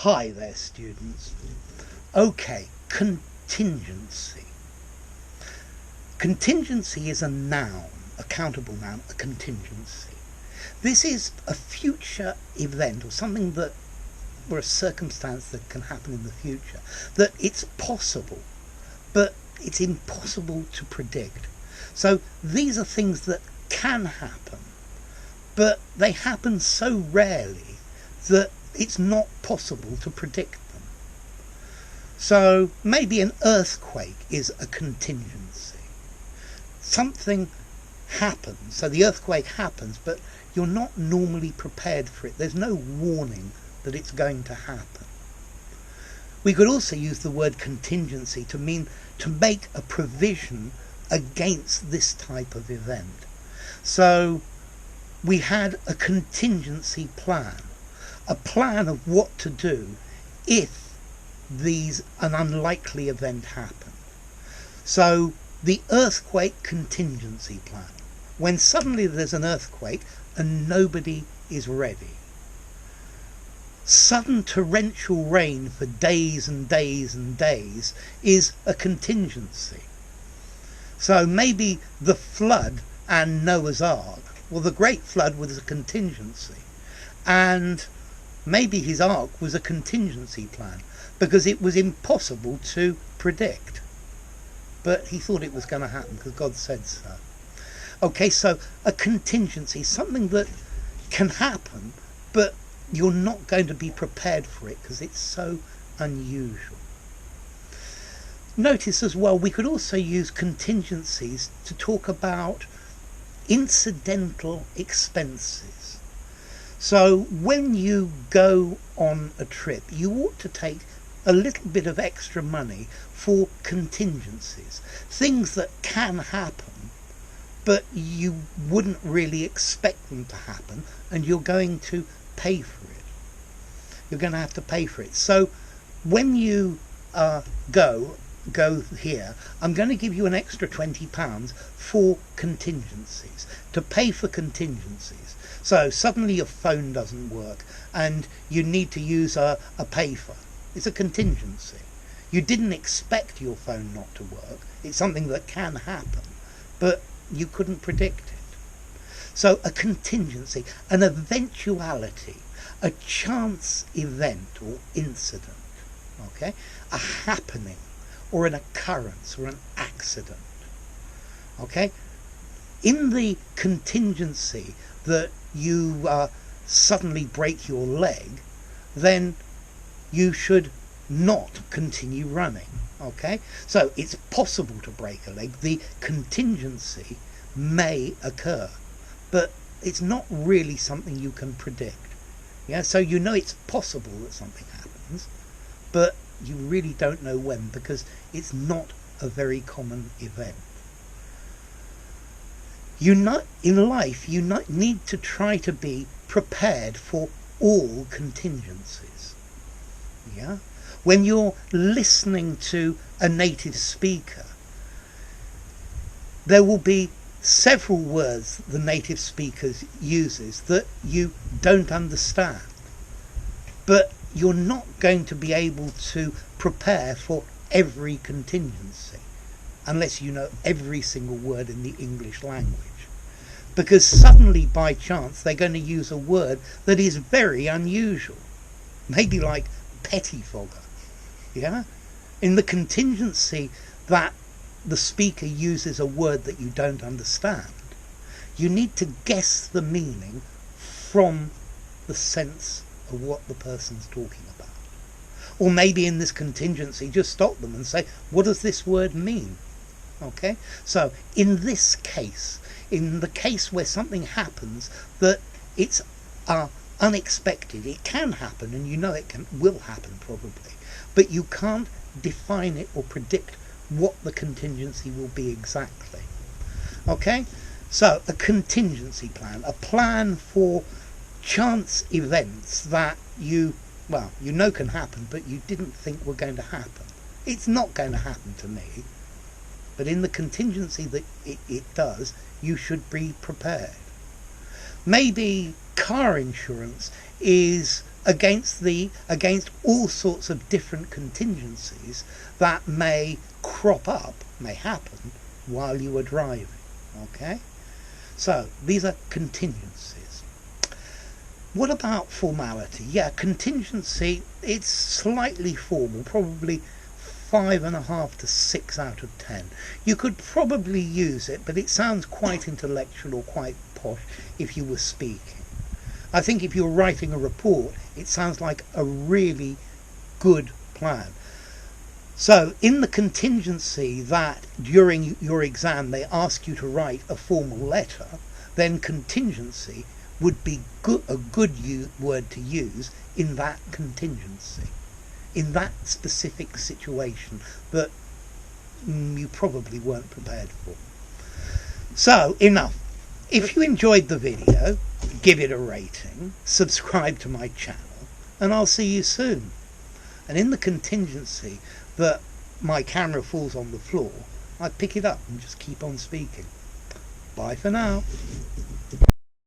Hi there, students. Okay, contingency. Contingency is a noun, a countable noun, a contingency. This is a future event or something that, or a circumstance that can happen in the future, that it's possible, but it's impossible to predict. So these are things that can happen, but they happen so rarely that it's not possible to predict them. So maybe an earthquake is a contingency. Something happens, so the earthquake happens, but you're not normally prepared for it. There's no warning that it's going to happen. We could also use the word contingency to mean to make a provision against this type of event. So we had a contingency plan, a plan of what to do if an unlikely event happened. So the earthquake contingency plan, when suddenly there's an earthquake and nobody is ready. Sudden torrential rain for days and days and days is a contingency. So maybe the flood and Noah's Ark, well, the Great Flood was a contingency, and maybe his ark was a contingency plan because it was impossible to predict. But he thought it was going to happen because God said so. Okay, so a contingency, something that can happen, but you're not going to be prepared for it because it's so unusual. Notice as well, we could also use contingencies to talk about incidental expenses. So when you go on a trip, you ought to take a little bit of extra money for contingencies, things that can happen, but you wouldn't really expect them to happen, and you're going to pay for it. You're going to have to pay for it. So when you go here, I'm going to give you an extra £20 for contingencies, to pay for contingencies. So suddenly your phone doesn't work and you need to use a payphone. It's a contingency. You didn't expect your phone not to work. It's something that can happen, but you couldn't predict it. So a contingency, an eventuality, a chance event or incident, okay? A happening or an occurrence or an accident, okay? In the contingency that you suddenly break your leg, then you should not continue running, okay? So it's possible to break a leg. The contingency may occur, but it's not really something you can predict. Yeah, so you know it's possible that something happens, but you really don't know when because it's not a very common event. In life, you need to try to be prepared for all contingencies. Yeah? When you're listening to a native speaker, there will be several words the native speaker uses that you don't understand, but you're not going to be able to prepare for every contingency unless you know every single word in the English language, because suddenly by chance they're going to use a word that is very unusual, maybe like pettifogger. Yeah? In the contingency that the speaker uses a word that you don't understand, you need to guess the meaning from the sense of what the person's talking about. Or maybe in this contingency, just stop them and say, what does this word mean? Okay? So in this case, in the case where something happens that it's unexpected, it can happen, and you know it will happen probably, but you can't define it or predict what the contingency will be exactly. Okay? So a contingency plan, a plan for chance events that you know can happen, but you didn't think were going to happen. It's not going to happen to me, but in the contingency that it does, you should be prepared. Maybe car insurance is against all sorts of different contingencies that may crop up, may happen while you are driving. Okay? So these are contingencies. What about formality? Yeah, contingency, it's slightly formal, probably 5.5 to 6 out of 10. You could probably use it, but it sounds quite intellectual or quite posh if you were speaking. I think if you're writing a report, it sounds like a really good plan. So in the contingency that during your exam they ask you to write a formal letter, then contingency would be a good word to use in that contingency, in that specific situation that you probably weren't prepared for. So enough. If you enjoyed the video, give it a rating, subscribe to my channel, and I'll see you soon. And in the contingency that my camera falls on the floor, I pick it up and just keep on speaking. Bye for now.